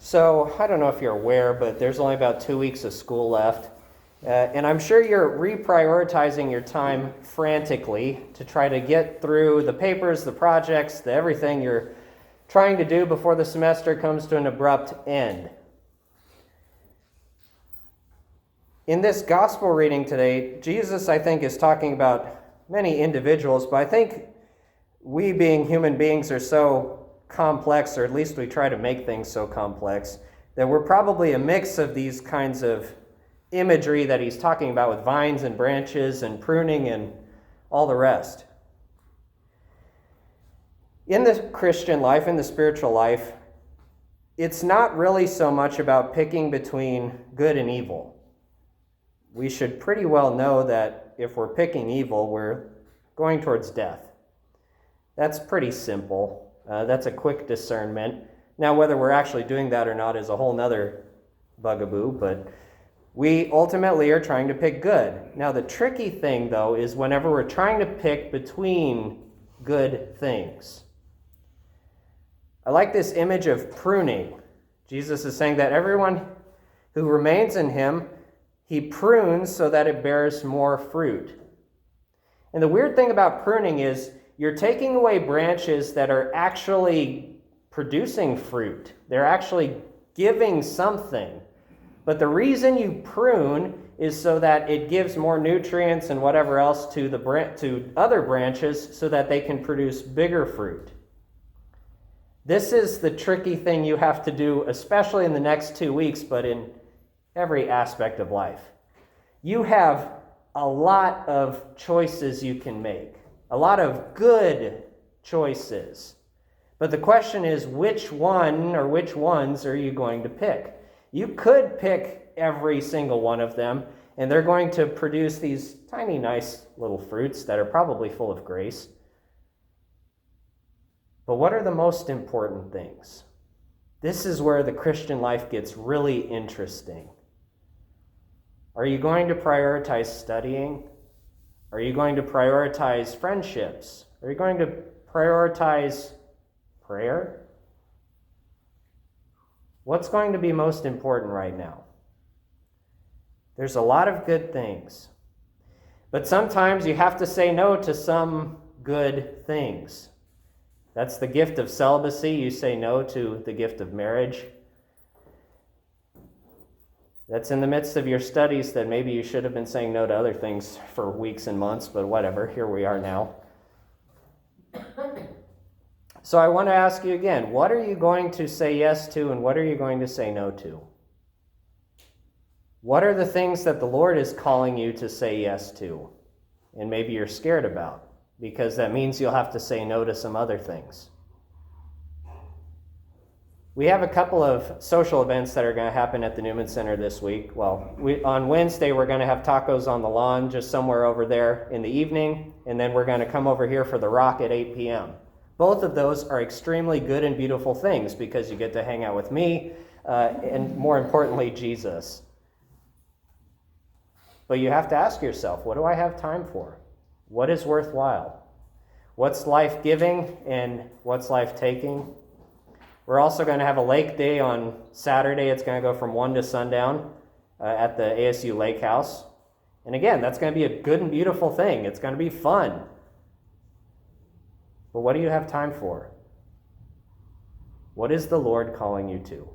So, I don't know if you're aware, but there's only about 2 weeks of school left. And I'm sure you're reprioritizing your time frantically to try to get through the papers, the projects, the everything you're trying to do before the semester comes to an abrupt end. In this gospel reading today, Jesus, I think, is talking about many individuals, but I think we being human beings are so complex, or at least we try to make things so complex, that we're probably a mix of these kinds of imagery that he's talking about with vines and branches and pruning and all the rest. In the Christian life, in the spiritual life, it's not really so much about picking between good and evil. We should pretty well know that if we're picking evil, we're going towards death. That's pretty simple. That's a quick discernment. Now, whether we're actually doing that or not is a whole nother bugaboo, but we ultimately are trying to pick good. Now, the tricky thing, though, is whenever we're trying to pick between good things. I like this image of pruning. Jesus is saying that everyone who remains in him, he prunes so that it bears more fruit. And the weird thing about pruning is you're taking away branches that are actually producing fruit. They're actually giving something. But the reason you prune is so that it gives more nutrients and whatever else to other branches so that they can produce bigger fruit. This is the tricky thing you have to do, especially in the next 2 weeks, but in every aspect of life. You have a lot of choices you can make. A lot of good choices. But the question is, which one or which ones are you going to pick? You could pick every single one of them, and they're going to produce these tiny, nice little fruits that are probably full of grace. But what are the most important things? This is where the Christian life gets really interesting. Are you going to prioritize studying? Are you going to prioritize friendships? Are you going to prioritize prayer? What's going to be most important right now? There's a lot of good things. But sometimes you have to say no to some good things. That's the gift of celibacy. You say no to the gift of marriage. That's in the midst of your studies that maybe you should have been saying no to other things for weeks and months, but whatever, here we are now. So I want to ask you again, what are you going to say yes to and what are you going to say no to? What are the things that the Lord is calling you to say yes to? And maybe you're scared about, because that means you'll have to say no to some other things. We have a couple of social events that are going to happen at the Newman Center this week. Well, on Wednesday, we're going to have tacos on the lawn just somewhere over there in the evening, and then we're going to come over here for the Rock at 8 p.m. Both of those are extremely good and beautiful things because you get to hang out with me and, more importantly, Jesus. But you have to ask yourself, what do I have time for? What is worthwhile? What's life-giving and what's life-taking? We're also going to have a lake day on Saturday. It's going to go from 1 to sundown at the ASU Lake House. And again, that's going to be a good and beautiful thing. It's going to be fun. But what do you have time for? What is the Lord calling you to?